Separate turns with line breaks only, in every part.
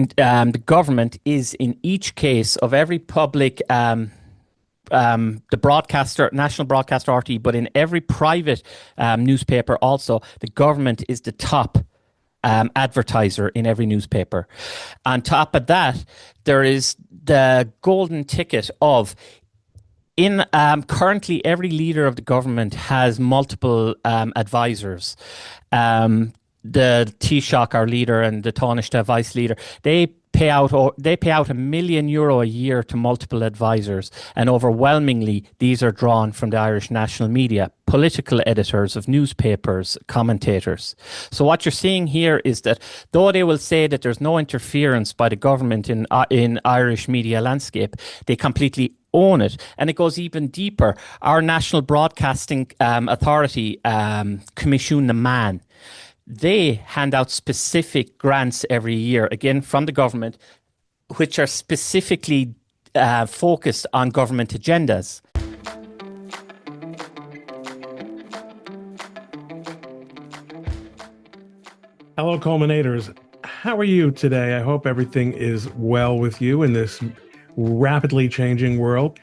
the government is in each case of every public the broadcaster, national broadcaster RT, but in every private newspaper also, the government is the top advertiser in every newspaper. On top of that, there is the golden ticket of in currently every leader of the government has multiple advisors. The Taoiseach, our leader, and the Taoiseach vice leader, they pay out €1 million a year to multiple advisors, and overwhelmingly these are drawn from the Irish national media, political editors of newspapers, commentators. So what you're seeing here is that though they will say that there's no interference by the government in Irish media landscape, they completely own it. And it goes even deeper. Our National Broadcasting Authority, Commission na Man, they hand out specific grants every year, again, from the government, which are specifically focused on government agendas.
Hello, Culminators. How are you today? I hope everything is well with you in this rapidly changing world.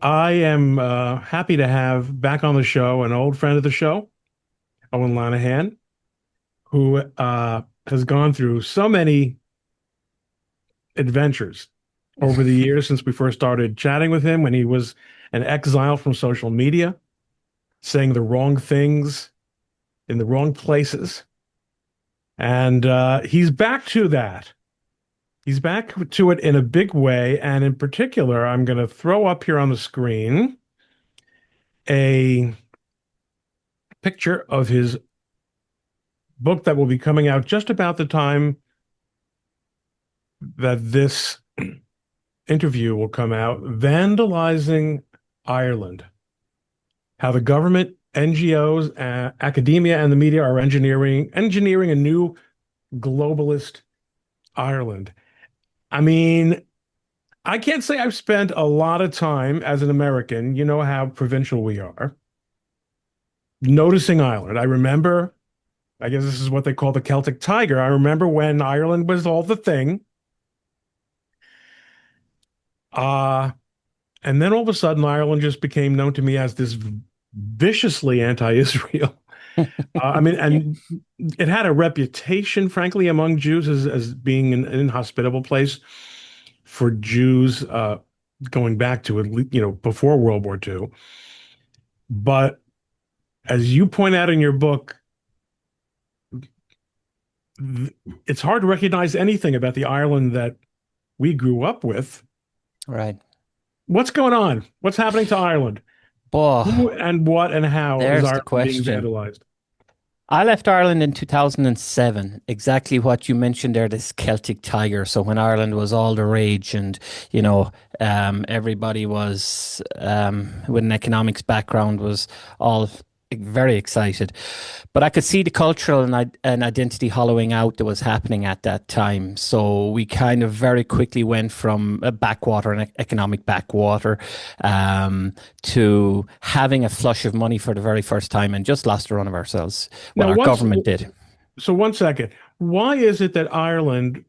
I am happy to have back on the show an old friend of the show, Eoin Lenihan, who has gone through so many adventures over the years since we first started chatting with him when he was an exile from social media, saying the wrong things in the wrong places. And he's back to that. He's back to it in a big way. And in particular, I'm going to throw up here on the screen a picture of his book that will be coming out just about the time that this interview will come out, Vandalising Ireland: How the Government, NGOs, academia, and the media are engineering a new globalist Ireland. I mean, I can't say I've spent a lot of time as an American, you know how provincial we are, noticing Ireland. I remember, I guess this is what they call the Celtic Tiger. I remember when Ireland was all the thing. And then all of a sudden, Ireland just became known to me as this viciously anti-Israel. I mean, and it had a reputation, frankly, among Jews as being an inhospitable place for Jews going back to, before World War II. But as you point out in your book, it's hard to recognize anything about the Ireland that we grew up with.
Right.
What's going on? What's happening to Ireland? Who and what and how is Ireland being vandalized?
I left Ireland in 2007. Exactly what you mentioned there, this Celtic Tiger. So when Ireland was all the rage and, everybody was, with an economics background, was all very excited. But I could see the cultural and identity hollowing out that was happening at that time. So we kind of very quickly went from a backwater, an economic backwater, to having a flush of money for the very first time and just lost a run of ourselves. Well, our government did.
So 1 second. Why is it that Ireland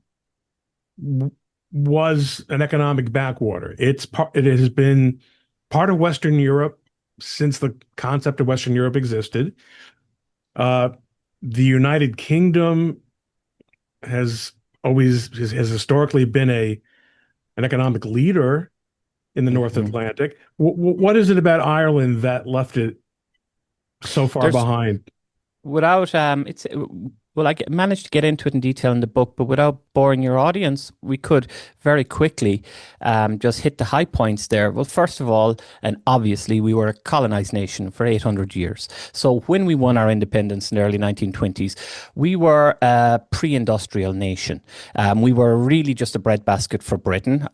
was an economic backwater? It has been part of Western Europe since the concept of Western Europe existed. The United Kingdom has historically been an economic leader in the North Atlantic. What is it about Ireland that left it so far behind?
Without I managed to get into it in detail in the book, but without boring your audience, we could very quickly just hit the high points there. Well, first of all, and obviously, we were a colonized nation for 800 years. So when we won our independence in the early 1920s, we were a pre-industrial nation. We were really just a breadbasket for Britain.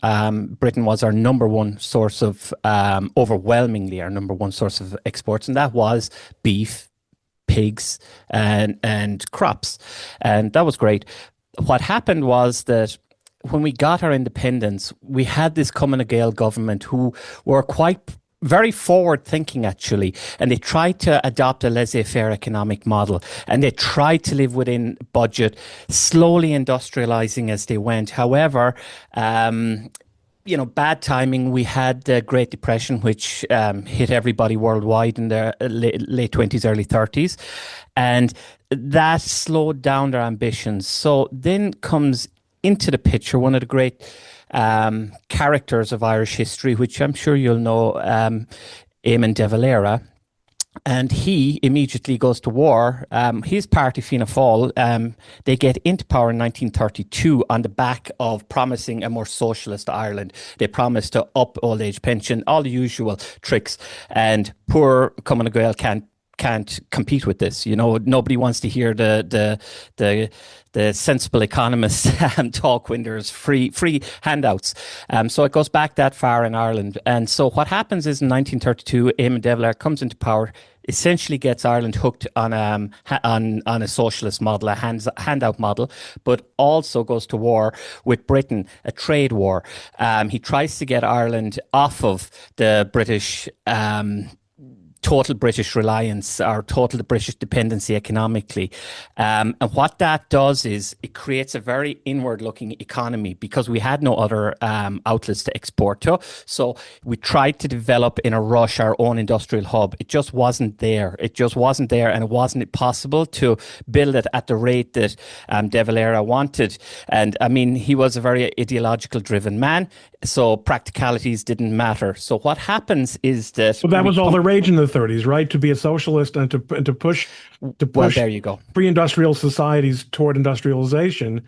Britain was our number one source of, overwhelmingly our number one source of exports, and that was beef, pigs, and crops. And that was great. What happened was that when we got our independence, we had this Cumann na Gael government who were quite very forward thinking, actually, and they tried to adopt a laissez-faire economic model, and they tried to live within budget, slowly industrializing as they went. However, bad timing. We had the Great Depression, which hit everybody worldwide in the late 20s, early 30s, and that slowed down their ambitions. So then comes into the picture one of the great characters of Irish history, which I'm sure you'll know, Eamon de Valera. And he immediately goes to war. His party, Fianna Fáil, they get into power in 1932 on the back of promising a more socialist Ireland. They promised to up old age pension, all the usual tricks. And poor Cumann na Gael can't compete with this. Nobody wants to hear the sensible economists talk when there's free handouts. So it goes back that far in Ireland. And so what happens is in 1932, Eamon de Valera comes into power, essentially gets Ireland hooked on a socialist model, a handout model, but also goes to war with Britain, a trade war. He tries to get Ireland off of the British total British reliance or total British dependency economically. And what that does is it creates a very inward-looking economy because we had no other outlets to export to. So we tried to develop in a rush our own industrial hub. It just wasn't there. And it wasn't possible to build it at the rate that de Valera wanted. And I mean, he was a very ideological driven man, so practicalities didn't matter. So what happens is that...
Well, that was all the rage in the 30s, right? To be a socialist and to push
well, there you go.
Pre-industrial societies toward industrialization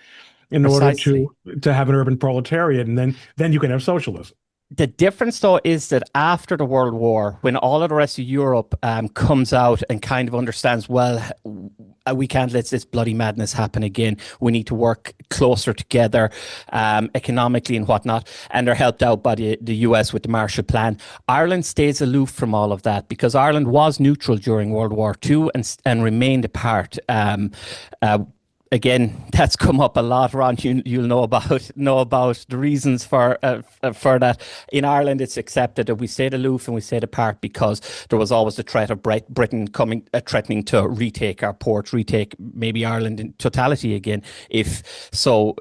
in
Precisely.
order to have an urban proletariat, and then you can have socialism.
The difference, though, is that after the World War, when all of the rest of Europe comes out and kind of understands, well, we can't let this bloody madness happen again. We need to work closer together economically and whatnot. And they're helped out by the US with the Marshall Plan. Ireland stays aloof from all of that because Ireland was neutral during World War II and remained apart. Again, that's come up a lot, Ron. You'll know about the reasons for that. In Ireland, it's accepted that we stayed aloof and we stayed apart because there was always the threat of Britain coming, threatening to retake our ports, retake maybe Ireland in totality again. If so,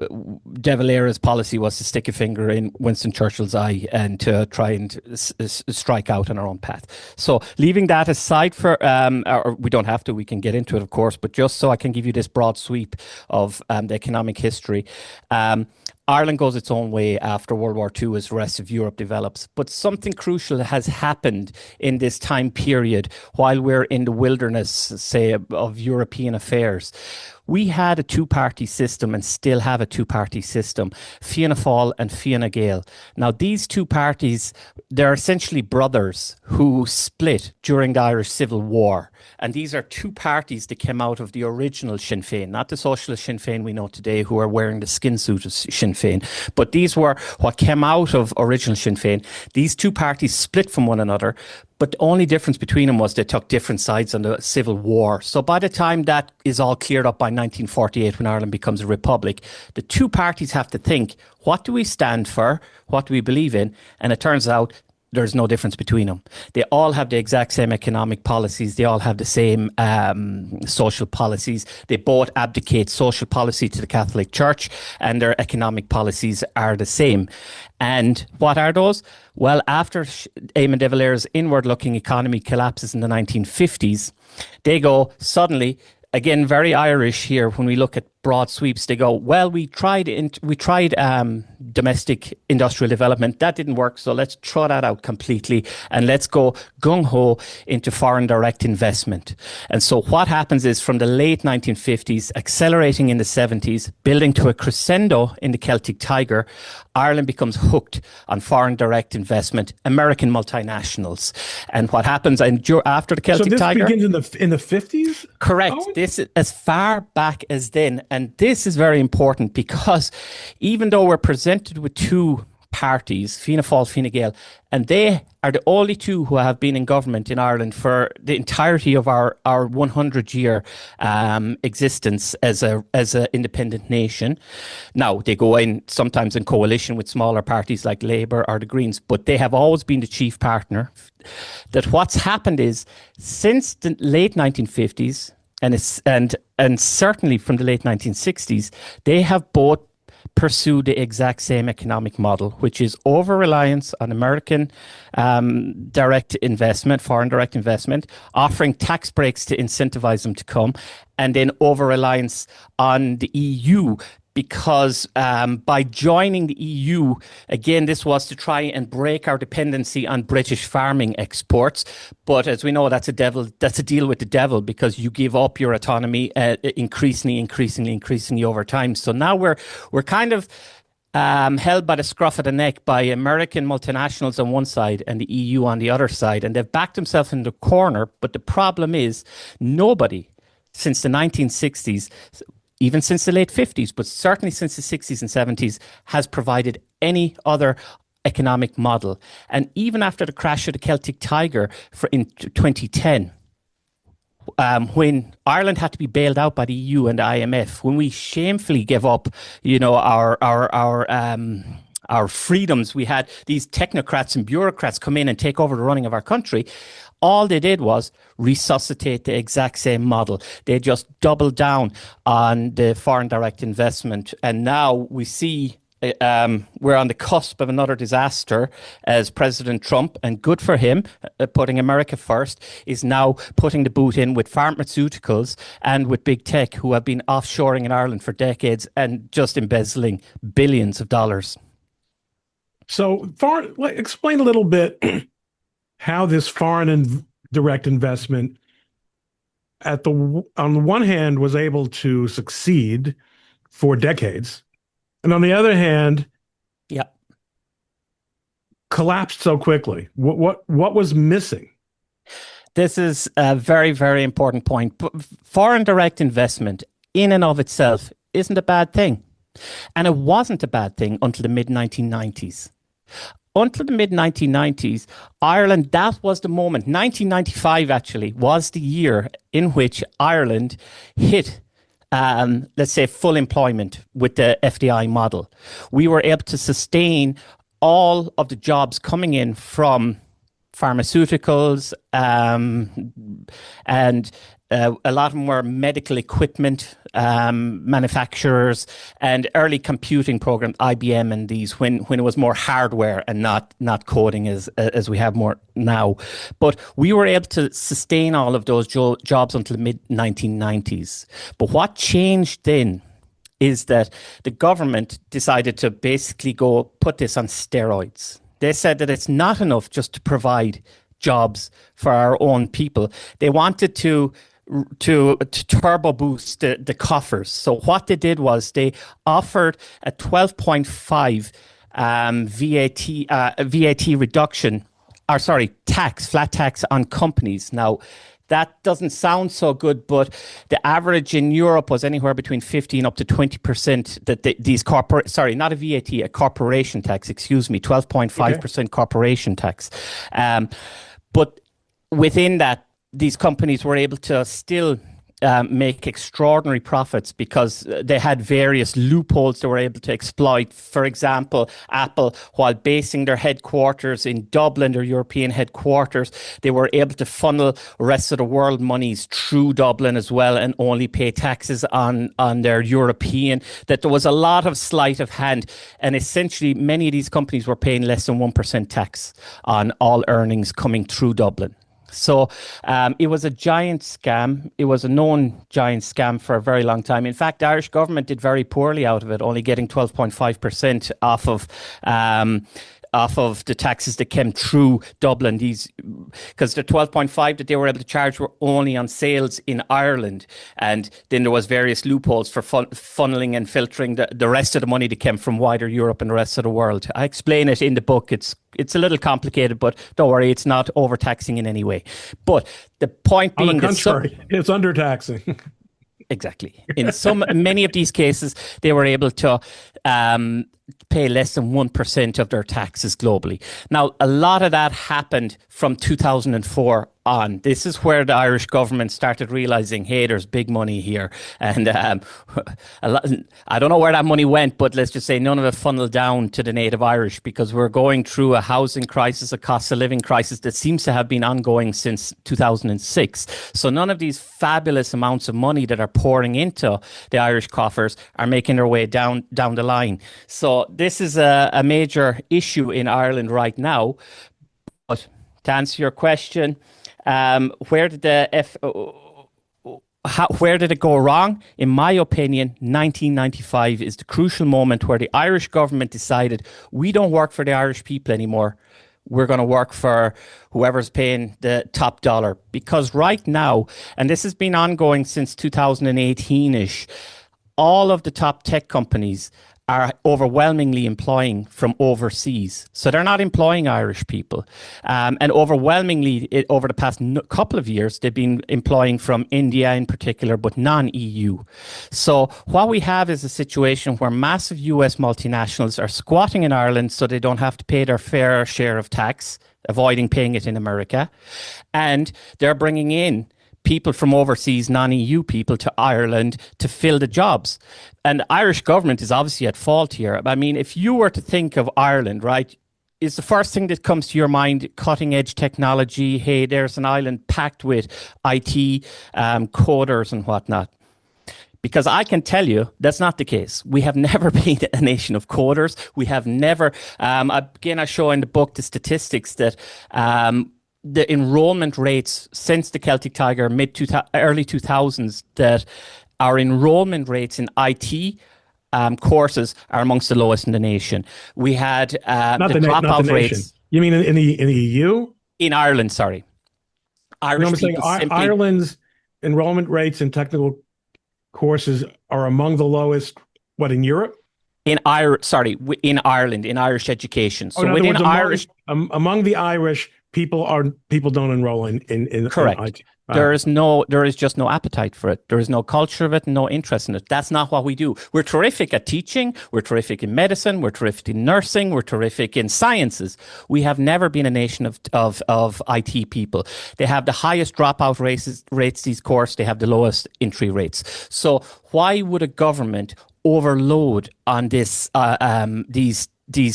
de Valera's policy was to stick a finger in Winston Churchill's eye and to try and strike out on our own path. So, leaving that aside or we don't have to. We can get into it, of course, but just so I can give you this broad sweep of the economic history. Ireland goes its own way after World War II as the rest of Europe develops. But something crucial has happened in this time period while we're in the wilderness, say, of European affairs. We had a two-party system and still have a two-party system, Fianna Fáil and Fine Gael. Now, these two parties, they're essentially brothers who split during the Irish Civil War. And these are two parties that came out of the original Sinn Féin, not the socialist Sinn Féin we know today who are wearing the skin suit of Sinn Féin. But these were what came out of original Sinn Féin. These two parties split from one another, but the only difference between them was they took different sides on the Civil War. So by the time that is all cleared up by 1948, when Ireland becomes a republic, the two parties have to think, what do we stand for? What do we believe in? And it turns out there's no difference between them. They all have the exact same economic policies. They all have the same social policies. They both abdicate social policy to the Catholic Church, and their economic policies are the same. And what are those? Well, after Eamon de Valera's inward-looking economy collapses in the 1950s, they go suddenly, again, very Irish here when we look at broad sweeps, they go, well, we tried domestic industrial development. That didn't work. So let's throw that out completely and let's go gung-ho into foreign direct investment. And so what happens is from the late 1950s, accelerating in the 70s, building to a crescendo in the Celtic Tiger, Ireland becomes hooked on foreign direct investment, American multinationals. And what happens after the Celtic Tiger?
So this begins in the 50s?
Correct.
Oh.
This is as far back as then. And this is very important because even though we're presented with two parties, Fianna Fáil, Fine Gael, and they are the only two who have been in government in Ireland for the entirety of our 100-year existence as a independent nation. Now, they go in sometimes in coalition with smaller parties like Labour or the Greens, but they have always been the chief partner. That what's happened is, since the late 1950s, and certainly from the late 1960s, they have both pursue the exact same economic model, which is over-reliance on American direct investment, foreign direct investment, offering tax breaks to incentivize them to come, and then over-reliance on the EU, because by joining the EU, again, this was to try and break our dependency on British farming exports. But as we know, that's a deal with the devil, because you give up your autonomy increasingly over time. So now we're kind of held by the scruff of the neck by American multinationals on one side and the EU on the other side, and they've backed themselves in the corner. But the problem is, nobody since the 1960s, even since the late 50s, but certainly since the 60s and 70s, has provided any other economic model. And even after the crash of the Celtic Tiger in 2010, when Ireland had to be bailed out by the EU and the IMF, when we shamefully gave up, our freedoms, we had these technocrats and bureaucrats come in and take over the running of our country. All they did was resuscitate the exact same model. They just doubled down on the foreign direct investment. And now we see we're on the cusp of another disaster, as President Trump, and good for him, putting America first, is now putting the boot in with pharmaceuticals and with big tech, who have been offshoring in Ireland for decades and just embezzling billions of dollars.
So, explain a little bit how this foreign and direct investment, on the one hand, was able to succeed for decades, and on the other hand, collapsed so quickly. What was missing?
This is a very, very important point. Foreign direct investment in and of itself isn't a bad thing. And it wasn't a bad thing until the mid-1990s. Until the mid-1990s, Ireland, that was the moment. 1995 actually was the year in which Ireland hit, let's say, full employment with the FDI model. We were able to sustain all of the jobs coming in from pharmaceuticals, and a lot of them were medical equipment manufacturers and early computing programs, IBM and these, when it was more hardware and not coding as we have more now. But we were able to sustain all of those jobs until the mid-1990s. But what changed then is that the government decided to basically go put this on steroids. They said that it's not enough just to provide jobs for our own people. They wanted to turbo boost the coffers. So what they did was they offered a 12.5 VAT reduction, or sorry, flat tax on companies. Now, that doesn't sound so good, but the average in Europe was anywhere between 15 up to 20% that these not a VAT, a corporation tax, 12.5% corporation tax. But within that, these companies were able to still make extraordinary profits because they had various loopholes they were able to exploit. For example, Apple, while basing their headquarters in Dublin, their European headquarters, they were able to funnel rest of the world monies through Dublin as well and only pay taxes on their European. That there was a lot of sleight of hand, and essentially many of these companies were paying less than 1% tax on all earnings coming through Dublin. So it was a giant scam. It was a known giant scam for a very long time. In fact, the Irish government did very poorly out of it, only getting 12.5% off of the taxes that came through Dublin. Because the 12.5 that they were able to charge were only on sales in Ireland. And then there was various loopholes for funneling and filtering the rest of the money that came from wider Europe and the rest of the world. I explain it in the book. It's a little complicated, but don't worry, it's not overtaxing in any way. But the point being,
on the contrary, it's undertaxing.
Exactly. In many of these cases, they were able to pay less than 1% of their taxes globally. Now, a lot of that happened from 2004 on. This is where the Irish government started realizing, hey, there's big money here. And I don't know where that money went, but let's just say none of it funneled down to the native Irish, because we're going through a housing crisis, a cost of living crisis that seems to have been ongoing since 2006. So none of these fabulous amounts of money that are pouring into the Irish coffers are making their way down the line. So this is a major issue in Ireland right now. But to answer your question, where did it go wrong? In my opinion, 1995 is the crucial moment where the Irish government decided, we don't work for the Irish people anymore. We're going to work for whoever's paying the top dollar. Because right now, and this has been ongoing since 2018-ish, all of the top tech companies are overwhelmingly employing from overseas. So they're not employing Irish people. And overwhelmingly, over the past couple of years, they've been employing from India in particular, but non-EU. So what we have is a situation where massive US multinationals are squatting in Ireland so they don't have to pay their fair share of tax, avoiding paying it in America. And they're bringing in people from overseas, non-EU people, to Ireland to fill the jobs. And the Irish government is obviously at fault here. I mean, if you were to think of Ireland, right, is the first thing that comes to your mind cutting edge technology? Hey, there's an island packed with IT coders and whatnot. Because I can tell you that's not the case. We have never been a nation of coders. We have never, again, I show in the book the statistics that the enrollment rates since the Celtic Tiger early 2000s, that our enrollment rates in IT courses are amongst the lowest in the nation. We had the dropout rates.
You mean in the EU?
In Ireland, sorry.
Irish people Ireland's enrollment rates in technical courses are among the lowest, what, in Europe?
In Ireland, in Irish education. So within
words,
Irish,
among the Irish, people don't enroll in
correct.
IT.
There is just no appetite for it. There is no culture of it, no interest in it. That's not what we do. We're terrific at teaching. We're terrific in medicine. We're terrific in nursing. We're terrific in sciences. We have never been a nation of IT people. They have the highest dropout rates, these courses. They have the lowest entry rates. So why would a government overload on these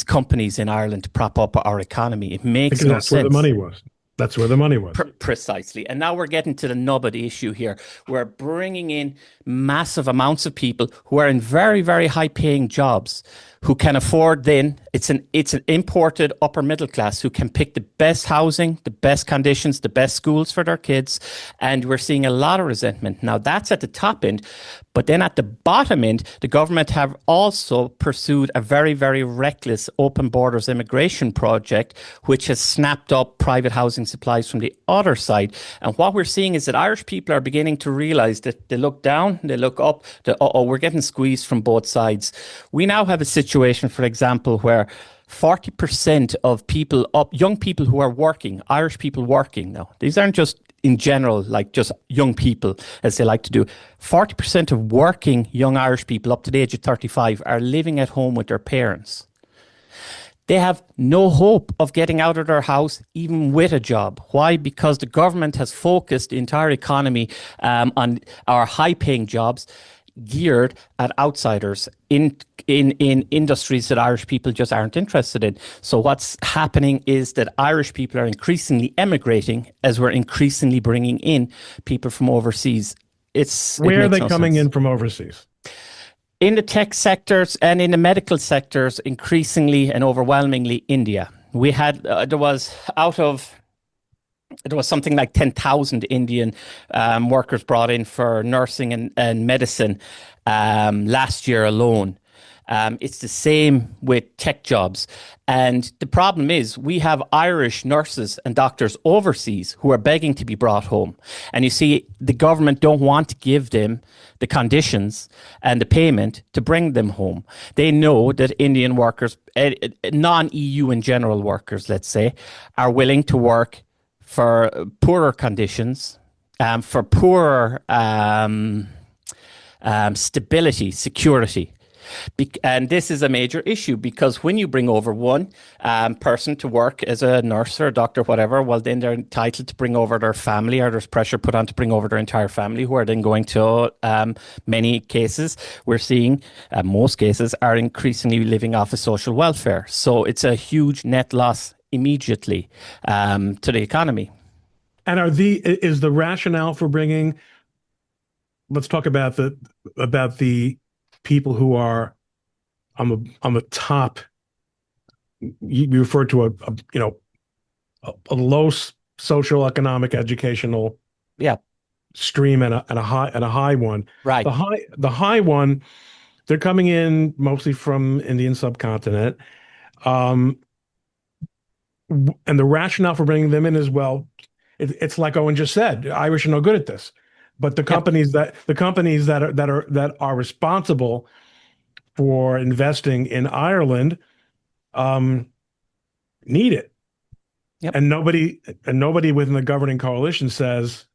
companies in Ireland to prop up our economy? It makes no sense.
Where the money was. That's where the money was.
Precisely. And now we're getting to the nub of the issue here. We're bringing in massive amounts of people who are in very, very high paying jobs, who can afford it's an imported upper middle class who can pick the best housing, the best conditions, the best schools for their kids. And we're seeing a lot of resentment. Now that's at the top end. But then at the bottom end, the government have also pursued a very, very reckless open borders immigration project, which has snapped up private housing supplies from the other side. And what we're seeing is that Irish people are beginning to realize that they look down, they look up, we're getting squeezed from both sides. We now have a situation, for example, where 40% of young people who are working, Irish people working now, these aren't just in general, like just young people, as they like to do. 40% of working young Irish people up to the age of 35 are living at home with their parents. They have no hope of getting out of their house, even with a job. Why? Because the government has focused the entire economy on our high-paying jobs, geared at outsiders in industries that Irish people just aren't interested in. So what's happening is that Irish people are increasingly emigrating as we're increasingly bringing in people from overseas.
Where are they coming in from overseas?
In the tech sectors and in the medical sectors, increasingly and overwhelmingly India. We had, there was something like 10,000 Indian workers brought in for nursing and medicine last year alone. It's the same with tech jobs. And the problem is we have Irish nurses and doctors overseas who are begging to be brought home. And you see, the government don't want to give them the conditions and the payment to bring them home. They know that Indian workers, non-EU in general workers, let's say, are willing to work for poorer conditions, for poorer stability, security. And this is a major issue because when you bring over one person to work as a nurse or a doctor, whatever, well, then they're entitled to bring over their family, or there's pressure put on to bring over their entire family, who are then going to, many cases, we're seeing, most cases, are increasingly living off of social welfare. So it's a huge net loss immediately to the economy.
And is the rationale for bringing, let's talk about the people who are on the top. You refer to a low social economic educational
Yeah,
stream and a high one.
right,
The high one, they're coming in mostly from Indian subcontinent. Um, and the rationale for bringing them in is, well, it's like Owen just said, Irish are no good at this, but the
yep,
companies that are responsible for investing in Ireland um, need it,
yep,
and nobody within the governing coalition says,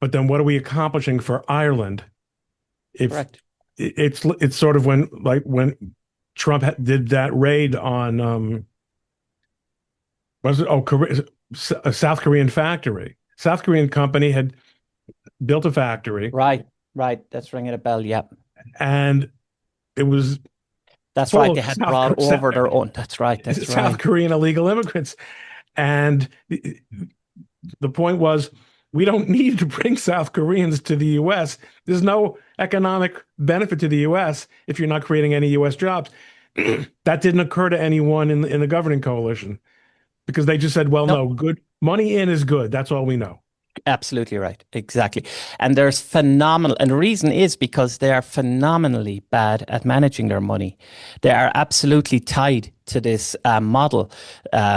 but then what are we accomplishing for Ireland? If
correct.
it's sort of when Trump did that raid on was it a South Korean factory. South Korean company had built a factory,
Right, right. That's ringing a bell. Yep.
and it was
That's
full
right.
of
They had brought over their own. That's right. That's
South
right.
Korean illegal immigrants. And the point was, we don't need to bring South Koreans to the US. There's no economic benefit to the US if you're not creating any US jobs. That didn't occur to anyone in the governing coalition, because they just said, well,
No,
no, good money in is good. That's all we know.
absolutely right. Exactly. And there's phenomenal, and the reason is because they are phenomenally bad at managing their money. They are absolutely tied to this model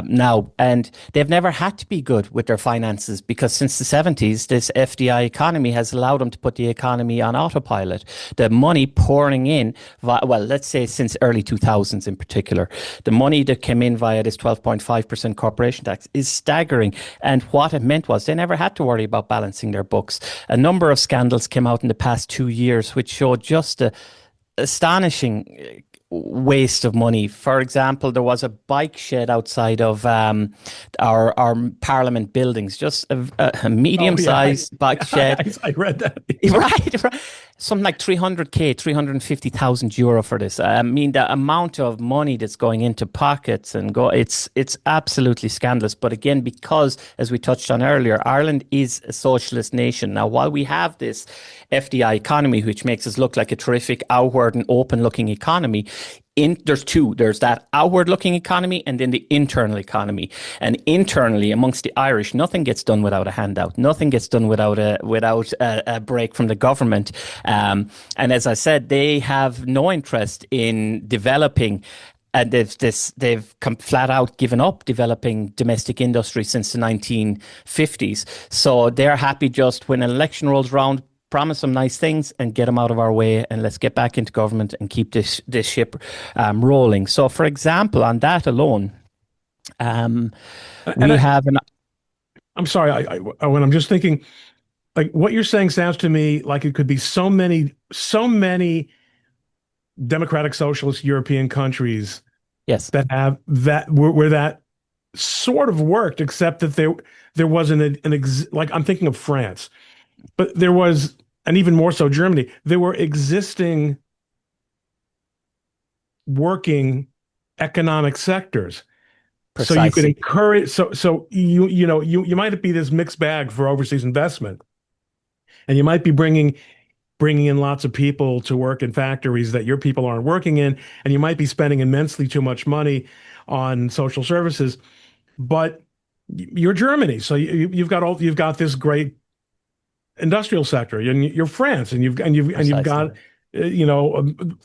now, and they've never had to be good with their finances because since the 70s, this FDI economy has allowed them to put the economy on autopilot. The money pouring in, well, let's say since early 2000s in particular, the money that came in via this 12.5% corporation tax is staggering. And what it meant was they never had to worry about balancing their books. A number of scandals came out in the past 2 years, which showed just the astonishing waste of money. For example, there was a bike shed outside of our Parliament buildings, just a
Oh yeah,
medium-sized bike shed.
I read that.
Right, something like 300K, 350,000 euro for this. I mean, the amount of money that's going into pockets and it's absolutely scandalous. But again, because as we touched on earlier, Ireland is a socialist nation. Now, while we have this FDI economy, which makes us look like a terrific outward and open-looking economy, there's two. There's that outward-looking economy and then the internal economy. And internally, amongst the Irish, nothing gets done without a handout. Nothing gets done without a break from the government. And as I said, they have no interest in developing. And they've come flat out given up developing domestic industry since the 1950s. So they're happy just when an election rolls around, promise some nice things and get them out of our way, and let's get back into government and keep this ship rolling. So, for example, on that alone, um,
And
we have an
I'm sorry, when I'm just thinking, like, what you're saying sounds to me like it could be so many democratic socialist European countries
yes,
that have that where that sort of worked, except that there wasn't like, I'm thinking of France, but there was, and even more so Germany, there were existing working economic sectors. So you could
precisely,
encourage, so you might be this mixed bag for overseas investment, and you might be bringing in lots of people to work in factories that your people aren't working in, and you might be spending immensely too much money on social services, but you're Germany, so you've got this great industrial sector, and you're France, and you've got
precisely.
uh, you know um,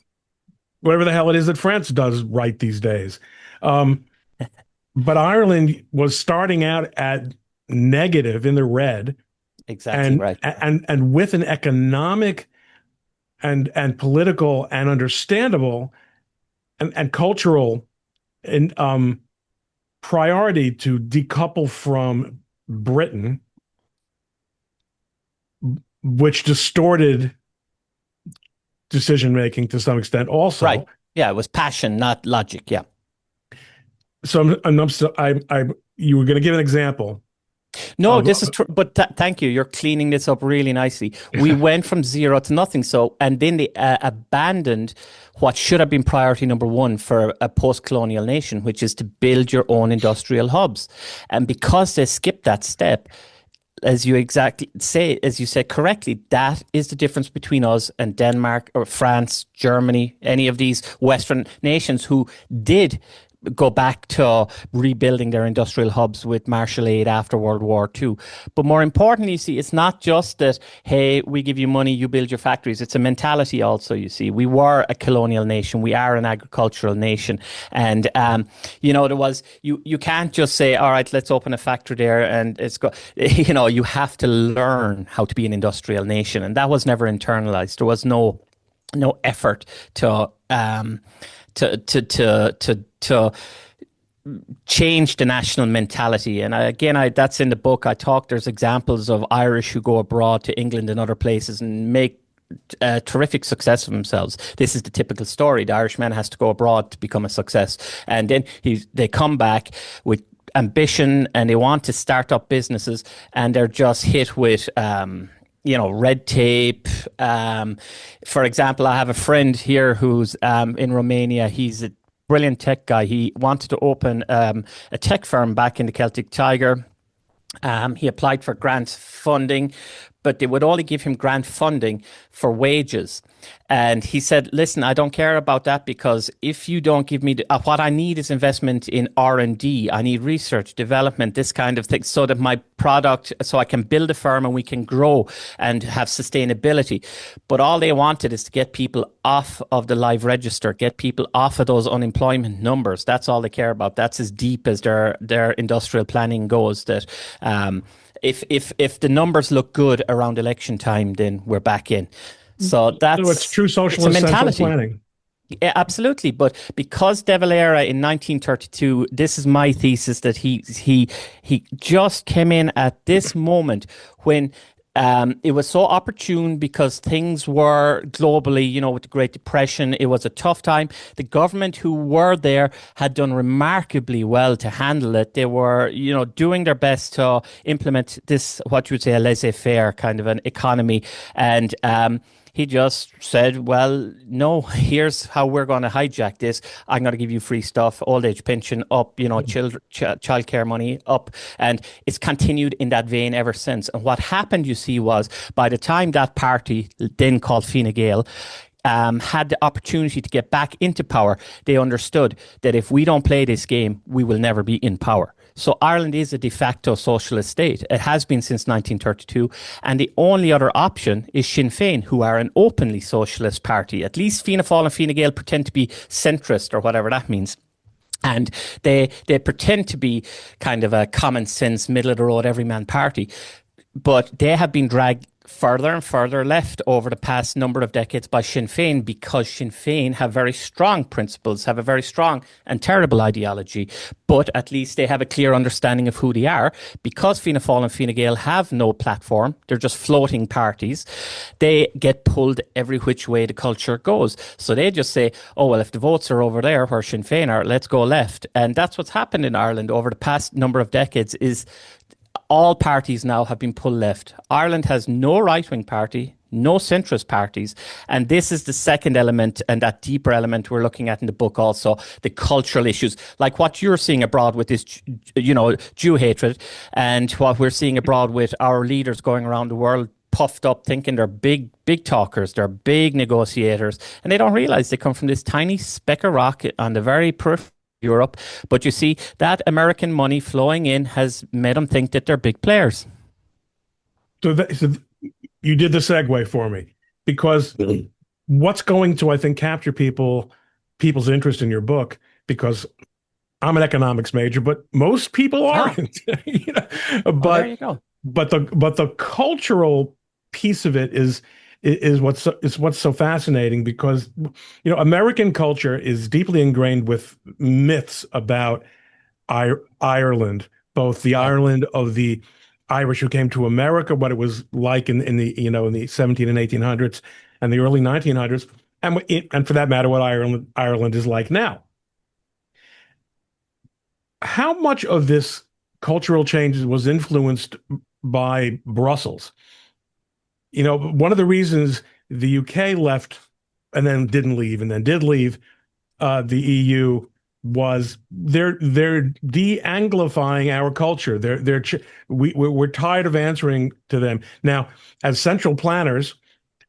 whatever the hell it is that France does right these days. Um, but Ireland was starting out at negative in the red,
Exactly
and
right.
and with an economic and political and understandable and cultural and priority to decouple from Britain, which distorted decision making to some extent also.
Right. Yeah, it was passion, not logic. Yeah.
So you were going to give an example
No,
of
this is true. But thank you. You're cleaning this up really nicely. We went from zero to nothing. So, and then they abandoned what should have been priority number one for a post-colonial nation, which is to build your own industrial hubs. And because they skipped that step, as you said correctly, that is the difference between us and Denmark or France, Germany, any of these Western nations who did go back to rebuilding their industrial hubs with Marshall Aid after World War II. But more importantly, you see, it's not just that, hey, we give you money, you build your factories. It's a mentality also, you see. We were a colonial nation. We are an agricultural nation. And, there was, you can't just say, all right, let's open a factory there and you have to learn how to be an industrial nation. And that was never internalized. There was no effort to change the national mentality. And that's in the book. There's examples of Irish who go abroad to England and other places and make a terrific success of themselves. This is the typical story. The Irishman has to go abroad to become a success. And then they come back with ambition and they want to start up businesses, and they're just hit with red tape. For example, I have a friend here who's in Romania. He's a brilliant tech guy. He wanted to open a tech firm back in the Celtic Tiger. He applied for grant funding, but they would only give him grant funding for wages. And he said, listen, I don't care about that, because if you don't give me what I need is investment in R&D. I need research, development, this kind of thing, so that my product, so I can build a firm and we can grow and have sustainability. But all they wanted is to get people off of the live register, get people off of those unemployment numbers. That's all they care about. That's as deep as their industrial planning goes, that if the numbers look good around election time, then we're back in. So
it's true socialist central planning.
Yeah, absolutely. But because De Valera in 1932, this is my thesis, that he just came in at this moment when it was so opportune, because things were globally, with the Great Depression, it was a tough time. The government who were there had done remarkably well to handle it. They were, doing their best to implement this, what you would say, a laissez-faire kind of an economy. And he just said, well, no, here's how we're going to hijack this. I'm going to give you free stuff, old age pension up, childcare money up. And it's continued in that vein ever since. And what happened, you see, was by the time that party, then called Fine Gael, had the opportunity to get back into power, they understood that if we don't play this game, we will never be in power. So Ireland is a de facto socialist state. It has been since 1932. And the only other option is Sinn Féin, who are an openly socialist party. At least Fianna Fáil and Fine Gael pretend to be centrist, or whatever that means. And they pretend to be kind of a common sense, middle of the road, everyman party. But they have been dragged further and further left over the past number of decades by Sinn Féin, because Sinn Féin have very strong principles, have a very strong and terrible ideology, but at least they have a clear understanding of who they are. Because Fianna Fáil and Fine Gael have no platform, they're just floating parties, they get pulled every which way the culture goes. So they just say, oh, well, if the votes are over there where Sinn Féin are, let's go left. And that's what's happened in Ireland over the past number of decades, is all parties now have been pulled left. Ireland has no right-wing party, no centrist parties. And this is the second element, and that deeper element we're looking at in the book also, the cultural issues, like what you're seeing abroad with this, Jew hatred, and what we're seeing abroad with our leaders going around the world puffed up, thinking they're big talkers, they're big negotiators, and they don't realize they come from this tiny speck of rock on the very periphery Europe. But you see, that American money flowing in has made them think that they're big players.
So you did the segue for me, because what's going to, I think, capture people's interest in your book, because I'm an economics major, but most people aren't. But there you go. But the cultural piece of it is what's so fascinating, because American culture is deeply ingrained with myths about Ireland, both the Ireland of the Irish who came to America, what it was like in the 17 and 1800s, and the early 1900s, and for that matter, what Ireland is like now. How much of this cultural change was influenced by Brussels? You know, one of the reasons the UK left and then didn't leave and then did leave the EU was they're de-anglifying our culture. We're tired of answering to them. Now, as central planners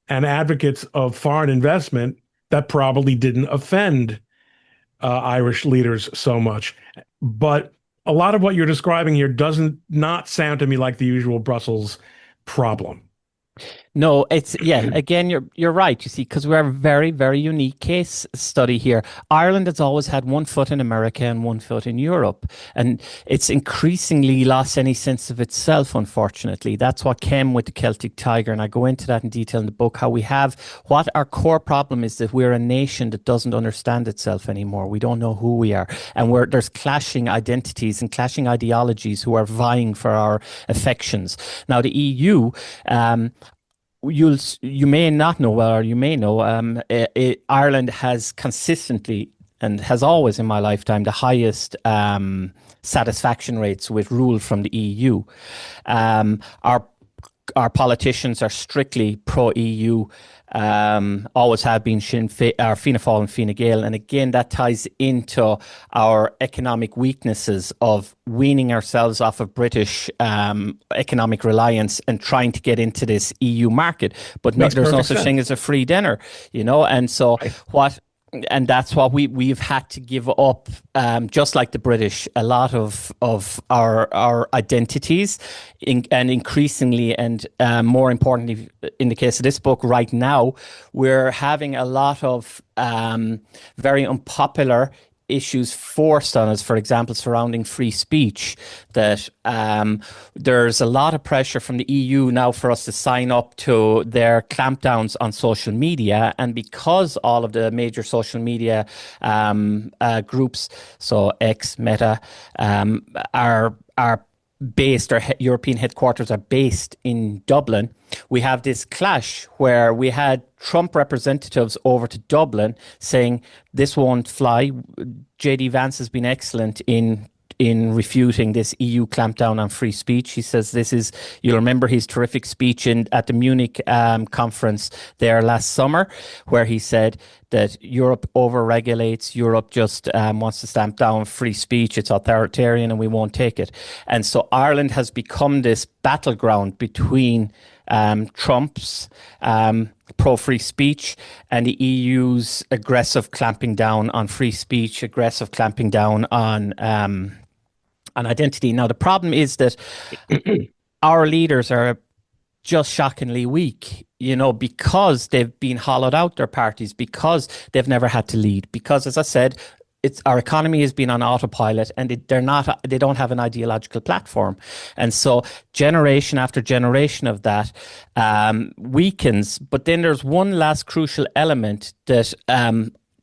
and advocates of foreign investment, that probably didn't offend Irish leaders so much. But a lot of what you're describing here doesn't not sound to me like the usual Brussels problem.
No, again, you're right, you see, because we're a very, very unique case study here. Ireland has always had one foot in America and one foot in Europe, and it's increasingly lost any sense of itself, unfortunately. That's what came with the Celtic Tiger, and I go into that in detail in the book, how we have, what our core problem is that we're a nation that doesn't understand itself anymore. We don't know who we are, and there's clashing identities and clashing ideologies who are vying for our affections. Now, the EU, you may not know, or you may know, Ireland has consistently and has always in my lifetime the highest satisfaction rates with rule from the EU. Our politicians are strictly pro-EU, always have been Fianna Fáil and Fine Gael. And again, that ties into our economic weaknesses of weaning ourselves off of British economic reliance and trying to get into this EU market. But there's no such thing as a free dinner, you know? And so and that's what we've had to give up, just like the British, a lot of our identities, and increasingly, and more importantly, in the case of this book right now, we're having a lot of very unpopular issues forced on us, for example, surrounding free speech, that there's a lot of pressure from the EU now for us to sign up to their clampdowns on social media. And because all of the major social media groups, so X, Meta, are based, or European headquarters are based in Dublin, we have this clash where we had Trump representatives over to Dublin saying this won't fly. JD Vance has been excellent in refuting this EU clampdown on free speech. He says you'll remember his terrific speech at the Munich conference there last summer, where he said that Europe overregulates, Europe just wants to stamp down free speech, it's authoritarian and we won't take it. And so Ireland has become this battleground between Trump's pro-free speech and the EU's aggressive clamping down on free speech, aggressive clamping down on identity. Now, the problem is that our leaders are just shockingly weak, you know, because they've been hollowed out, their parties, because they've never had to lead. Because, as I said, our economy has been on autopilot, and they don't have an ideological platform. And so generation after generation of that weakens. But then there's one last crucial element that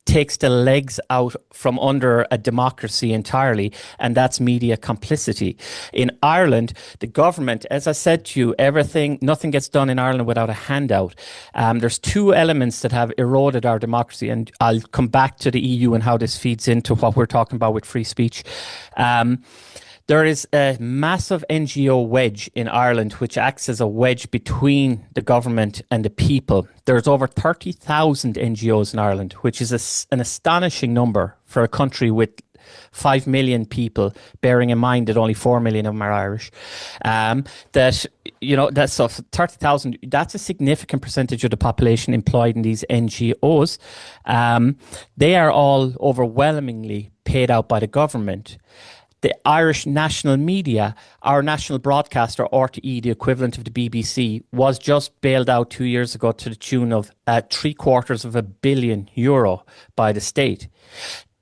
takes the legs out from under a democracy entirely, and that's media complicity. In Ireland, the government, as I said to you, nothing gets done in Ireland without a handout. There's two elements that have eroded our democracy, and I'll come back to the EU and how this feeds into what we're talking about with free speech. There is a massive NGO wedge in Ireland, which acts as a wedge between the government and the people. There's over 30,000 NGOs in Ireland, which is an astonishing number for a country with 5 million people, bearing in mind that only 4 million of them are Irish. That's 30,000. That's a significant percentage of the population employed in these NGOs. They are all overwhelmingly paid out by the government. The Irish national media, our national broadcaster, RTE, the equivalent of the BBC, was just bailed out 2 years ago to the tune of €750 million by the state.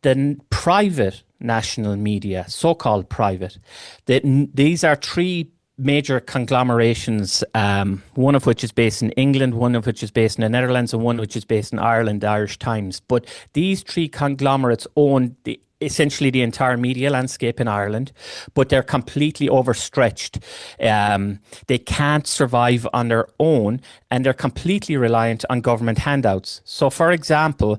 The private national media, so-called private, these are three major conglomerations, one of which is based in England, one of which is based in the Netherlands, and one which is based in Ireland, the Irish Times. But these three conglomerates own the essentially the entire media landscape in Ireland, but they're completely overstretched. They can't survive on their own, and they're completely reliant on government handouts. So, for example,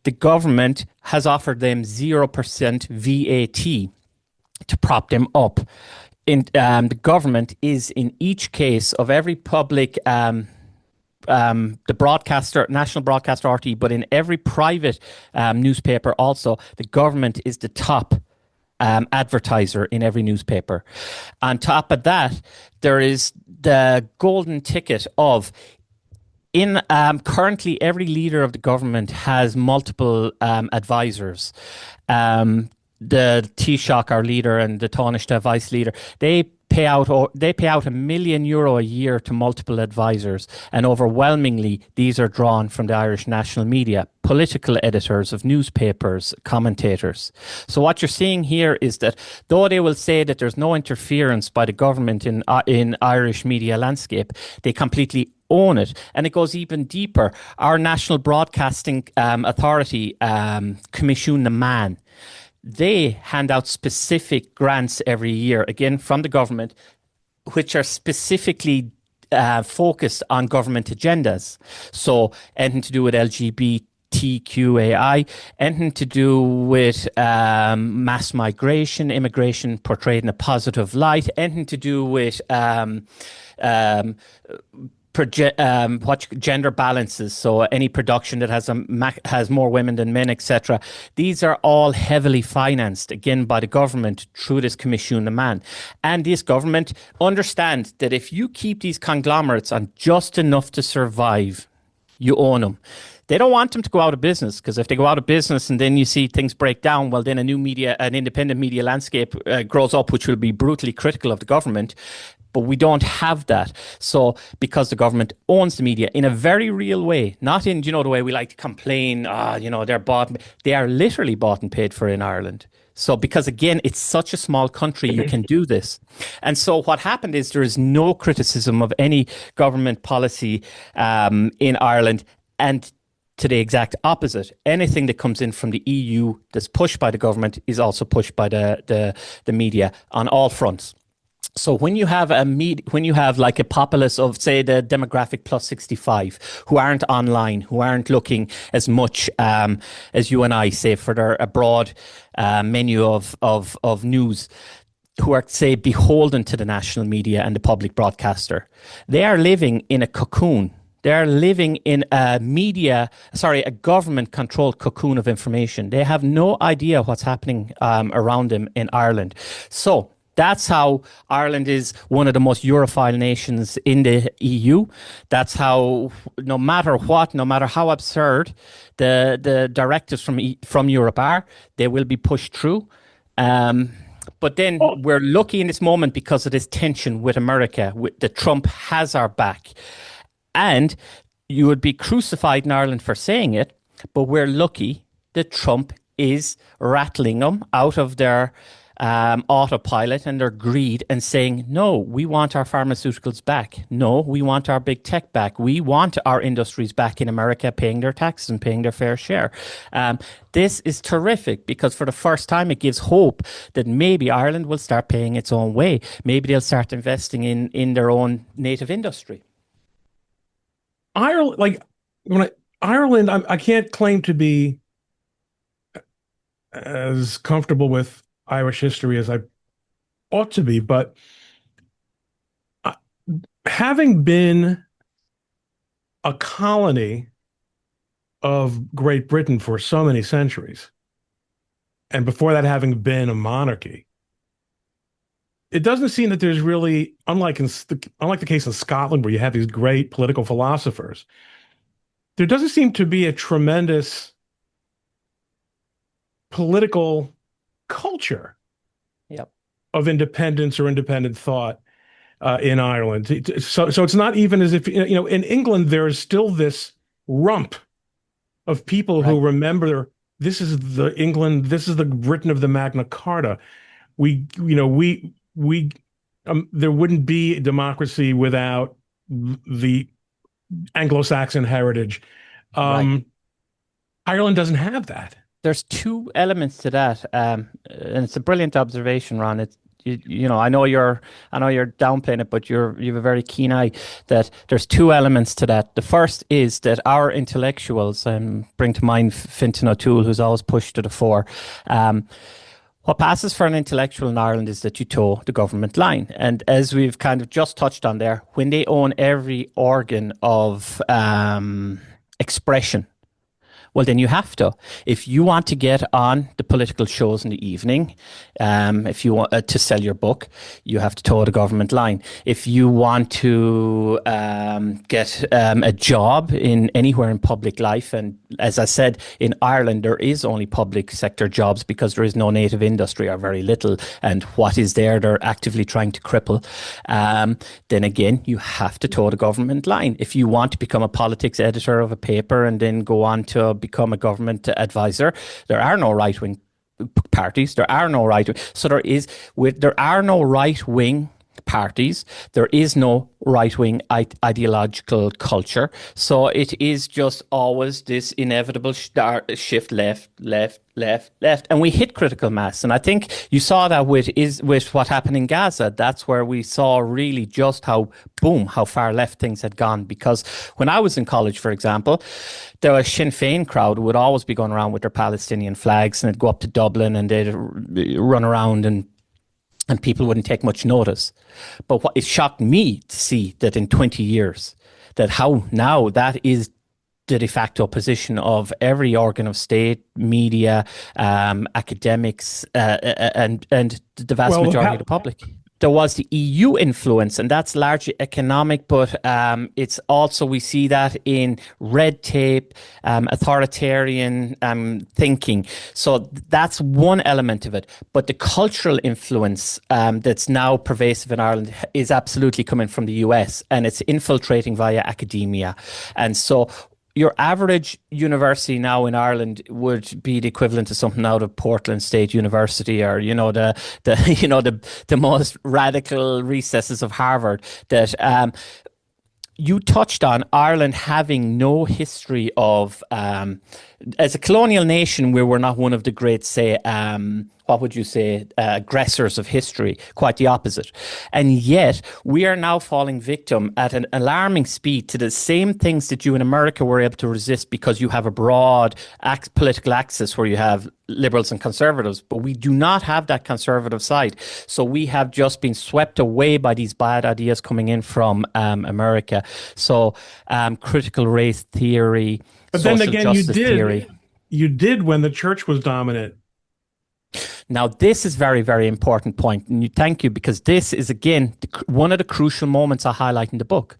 the government has offered them 0% VAT to prop them up. The government is, in each case of every public the broadcaster, national broadcaster RT, but in every private newspaper also, the government is the top advertiser in every newspaper. On top of that, there is the golden ticket of in currently every leader of the government has multiple advisors. The Taoiseach, our leader, and the Taoiseach vice leader, they pay out €1 million a year to multiple advisors, and overwhelmingly these are drawn from the Irish national media, political editors of newspapers, commentators. So what you're seeing here is that though they will say that there's no interference by the government in Irish media landscape, they completely own it. And it goes even deeper. Our National Broadcasting Authority, ColemanNation, they hand out specific grants every year, again, from the government, which are specifically focused on government agendas. So anything to do with LGBTQAI, anything to do with mass migration, immigration portrayed in a positive light, anything to do with gender balances, so any production that has more women than men, etc. These are all heavily financed, again, by the government through this ColemanNation. And this government understands that if you keep these conglomerates on just enough to survive, you own them. They don't want them to go out of business, because if they go out of business and then you see things break down, well, then an independent media landscape grows up, which will be brutally critical of the government. But we don't have that. So because the government owns the media in a very real way, not in, the way we like to complain, they're bought. They are literally bought and paid for in Ireland. So because, again, it's such a small country, you can do this. And so what happened is there is no criticism of any government policy in Ireland. And to the exact opposite, anything that comes in from the EU that's pushed by the government is also pushed by the media on all fronts. So when you have like a populace of, say, the demographic plus 65, who aren't online, who aren't looking as much as you and I, say, for their broad menu of news, who are, say, beholden to the national media and the public broadcaster, they are living in a cocoon. They're living in a government-controlled cocoon of information. They have no idea what's happening around them in Ireland. So that's how Ireland is one of the most Europhile nations in the EU. That's how, no matter how absurd the directives from Europe are, they will be pushed through. But then we're lucky in this moment because of this tension with America, that Trump has our back. And you would be crucified in Ireland for saying it, but we're lucky that Trump is rattling them out of their autopilot and their greed and saying, no, we want our pharmaceuticals back. No, we want our big tech back. We want our industries back in America paying their taxes and paying their fair share. This is terrific because for the first time it gives hope that maybe Ireland will start paying its own way. Maybe they'll start investing in their own native industry.
Ireland, I can't claim to be as comfortable with Irish history as I ought to be, but having been a colony of Great Britain for so many centuries, and before that having been a monarchy, it doesn't seem that there's really, unlike the case in Scotland where you have these great political philosophers, there doesn't seem to be a tremendous political culture of independence or independent thought in Ireland. So it's not even as if, in England, there is still this rump of people who remember this is the Britain of the Magna Carta. There wouldn't be democracy without the Anglo-Saxon heritage. Ireland doesn't have that.
There's two elements to that, and it's a brilliant observation, Ron. I know you're downplaying it, but you have a very keen eye. That there's two elements to that. The first is that our intellectuals, bring to mind Fintan O'Toole, who's always pushed to the fore. Um, what passes for an intellectual in Ireland is that you toe the government line, and as we've kind of just touched on there, when they own every organ of expression, well, then you have to. If you want to get on the political shows in the evening, if you want to sell your book, you have to toe the government line. If you want to get a job in anywhere in public life, and as I said, in Ireland there is only public sector jobs because there is no native industry or very little, and what is there they're actively trying to cripple. Then again, you have to toe the government line. If you want to become a politics editor of a paper and then go on to become a government advisor, there are no right wing parties. There are no right. So there are no right wing parties. There is no right wing ideological culture. So it is just always this inevitable shift left, left, left, left, and we hit critical mass. And I think you saw that with what happened in Gaza. That's where we saw really just how far left things had gone. Because when I was in college, for example, the Sinn Féin crowd would always be going around with their Palestinian flags, and they'd go up to Dublin and they'd run around, and people wouldn't take much notice. But it shocked me to see that in 20 years, that how now that is the de facto position of every organ of state, media, academics, and the vast majority of the public. There was the EU influence, and that's largely economic, but it's also, we see that in red tape, authoritarian thinking. So that's one element of it. But the cultural influence that's now pervasive in Ireland is absolutely coming from the US, and it's infiltrating via academia. And so your average university now in Ireland would be the equivalent to something out of Portland State University, or the most radical recesses of Harvard. That you touched on Ireland having no history of as a colonial nation, we were not one of the great, say, what would you say, aggressors of history, quite the opposite. And yet we are now falling victim at an alarming speed to the same things that you in America were able to resist, because you have a broad political axis where you have liberals and conservatives, but we do not have that conservative side. So we have just been swept away by these bad ideas coming in from America. So critical race theory,
but then again,
theory.
You did when the church was dominant.
Now, this is very, very important point, and thank you, because this is, again, one of the crucial moments I highlight in the book,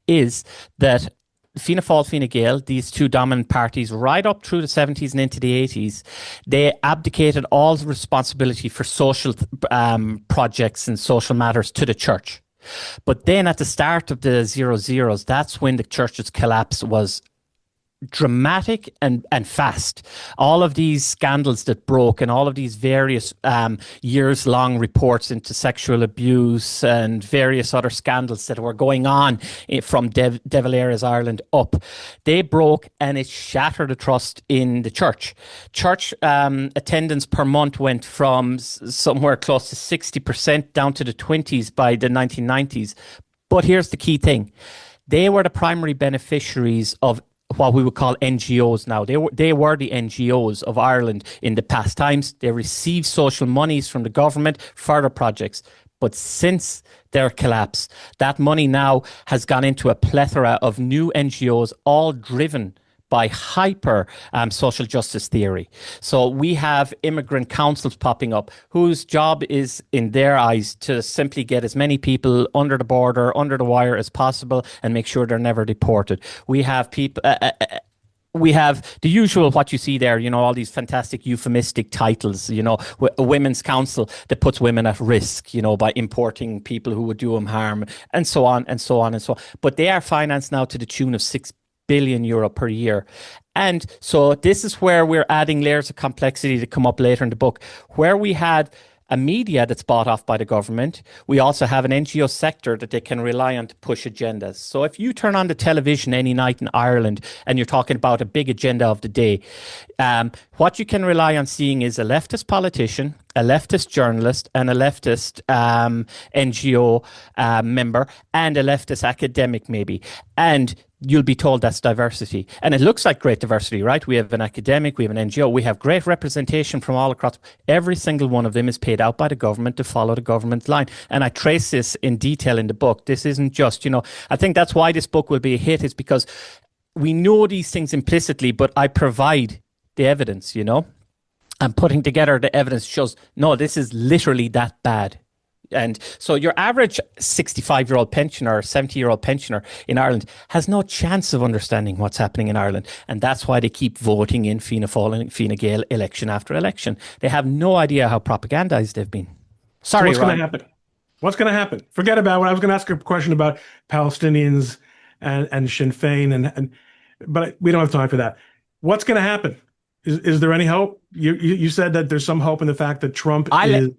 is that Fianna Fáil, Fine Gael, these two dominant parties, right up through the 70s and into the 80s, they abdicated all responsibility for social projects and social matters to the church. But then at the start of the 00s, that's when the church's collapse was dramatic and fast. All of these scandals that broke, and all of these various years-long reports into sexual abuse and various other scandals that were going on from De Valera's Ireland up, they broke, and it shattered the trust in the church. Church attendance per month went from somewhere close to 60% down to the 20s by the 1990s. But here's the key thing. They were the primary beneficiaries of what we would call NGOs now. They were the NGOs of Ireland in the past times. They received social monies from the government for their projects. But since their collapse, that money now has gone into a plethora of new NGOs, all driven by hyper social justice theory. So we have immigrant councils popping up, whose job is, in their eyes, to simply get as many people under the border, under the wire as possible, and make sure they're never deported. We have people. We have the usual, what you see there, all these fantastic euphemistic titles, a women's council that puts women at risk, by importing people who would do them harm, and so on, and so on, and so on. But they are financed now to the tune of €6 billion per year. And so this is where we're adding layers of complexity that come up later in the book, where we had a media that's bought off by the government. We also have an NGO sector that they can rely on to push agendas. So if you turn on the television any night in Ireland and you're talking about a big agenda of the day, what you can rely on seeing is a leftist politician, a leftist journalist, and a leftist NGO member, and a leftist academic maybe. And you'll be told that's diversity. And it looks like great diversity, right? We have an academic, we have an NGO, we have great representation from all across. Every single one of them is paid out by the government to follow the government's line. And I trace this in detail in the book. This isn't just, I think that's why this book will be a hit, is because we know these things implicitly, but I provide the evidence, and putting together the evidence shows, no, this is literally that bad. And so your average 65-year-old pensioner or 70-year-old pensioner in Ireland has no chance of understanding what's happening in Ireland. And that's why they keep voting in Fianna Fáil and Fine Gael election after election. They have no idea how propagandized they've been. Sorry,
so what's going to happen? What's going to happen? Forget about what I was going to ask a question about Palestinians and Sinn Féin, but we don't have time for that. What's going to happen? Is there any hope? You said that there's some hope in the fact that Trump is...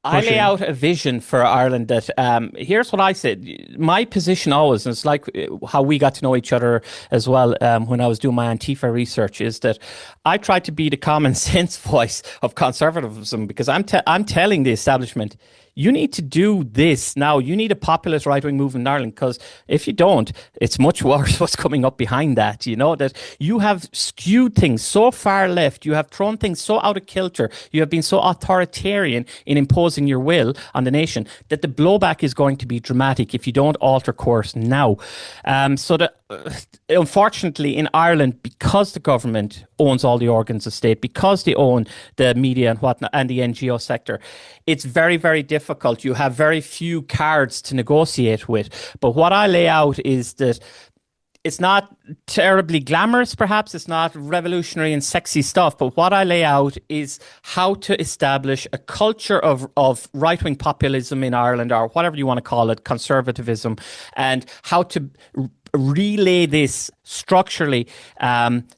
I lay out a vision for Ireland that here's what I said. My position always, and it's like how we got to know each other as well when I was doing my Antifa research, is that I try to be the common sense voice of conservatism, because I'm telling the establishment, you need to do this now. You need a populist right-wing movement in Ireland, because if you don't, it's much worse what's coming up behind that, that you have skewed things so far left. You have thrown things so out of kilter. You have been so authoritarian in imposing your will on the nation that the blowback is going to be dramatic if you don't alter course now. So that unfortunately in Ireland, because the government owns all the organs of state, because they own the media and whatnot and the NGO sector, it's very, very difficult. You have very few cards to negotiate with. But what I lay out is that it's not terribly glamorous, perhaps. It's not revolutionary and sexy stuff. But what I lay out is how to establish a culture of right-wing populism in Ireland, or whatever you want to call it, conservatism, and how to relay this structurally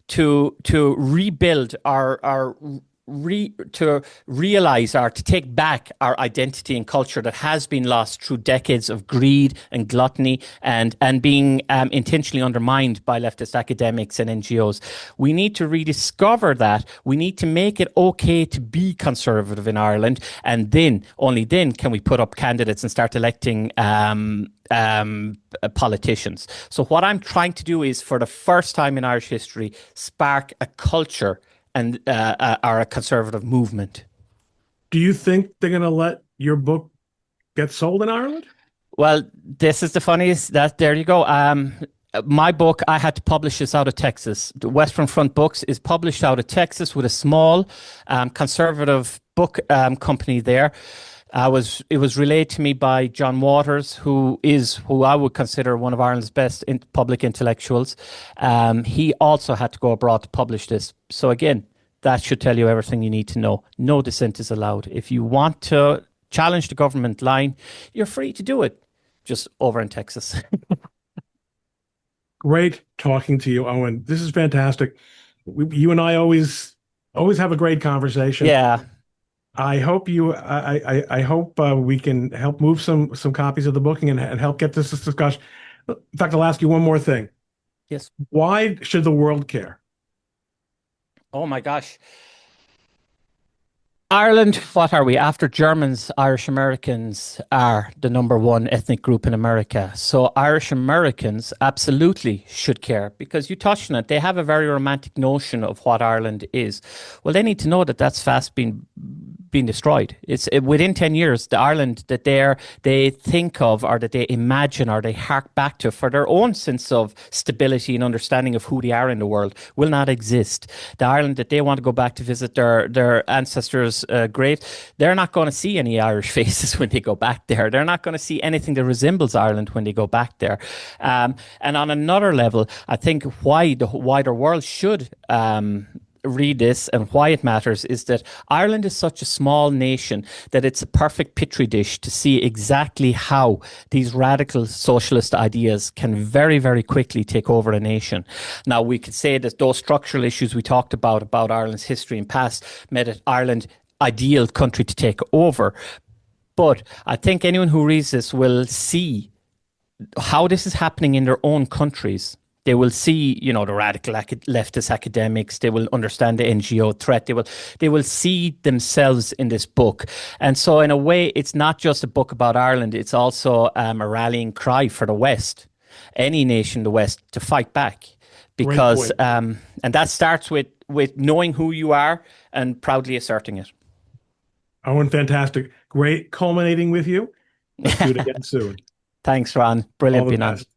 to rebuild to realize, or to take back our identity and culture that has been lost through decades of greed and gluttony and being intentionally undermined by leftist academics and NGOs. We need to rediscover that. We need to make it okay to be conservative in Ireland, and then, only then, can we put up candidates and start electing politicians. So what I'm trying to do is, for the first time in Irish history, spark a culture and are a conservative movement.
Do you think they're going to let your book get sold in Ireland?
Well, this is the funniest. There you go. My book, I had to publish this out of Texas. The Western Front Books is published out of Texas with a small conservative book company there. It was relayed to me by John Waters, who I would consider one of Ireland's best public intellectuals. He also had to go abroad to publish this. So again, that should tell you everything you need to know. No dissent is allowed. If you want to challenge the government line, you're free to do it, just over in Texas.
Great talking to you, Eoin. This is fantastic. You and I always have a great conversation.
Yeah.
I hope I hope we can help move some copies of the book and help get this discussion. In fact, I'll ask you one more thing.
Yes.
Why should the world care?
Oh my gosh. Ireland, what are we? After Germans, Irish Americans are the number one ethnic group in America. So Irish Americans absolutely should care, because you touched on it. They have a very romantic notion of what Ireland is. Well, they need to know that that's fast being destroyed. Within 10 years, the Ireland that they think of, or that they imagine, or they hark back to for their own sense of stability and understanding of who they are in the world, will not exist. The Ireland that they want to go back to visit their ancestors' grave, they're not going to see any Irish faces when they go back there. They're not going to see anything that resembles Ireland when they go back there. And on another level, I think why the wider world should read this and why it matters is that Ireland is such a small nation that it's a perfect petri dish to see exactly how these radical socialist ideas can very, very quickly take over a nation. Now, we could say that those structural issues we talked about Ireland's history and past, made it Ireland ideal country to take over. But I think anyone who reads this will see how this is happening in their own countries. They will see, the radical leftist academics. They will understand the NGO threat. They will see themselves in this book. And so in a way, it's not just a book about Ireland. It's also a rallying cry for the West, any nation in the West, to fight back. Because and that starts with knowing who you are and proudly asserting it.
Owen, fantastic. Great culminating with you. Let's do it again soon.
Thanks, Ron. Brilliant
All the
being on.
best.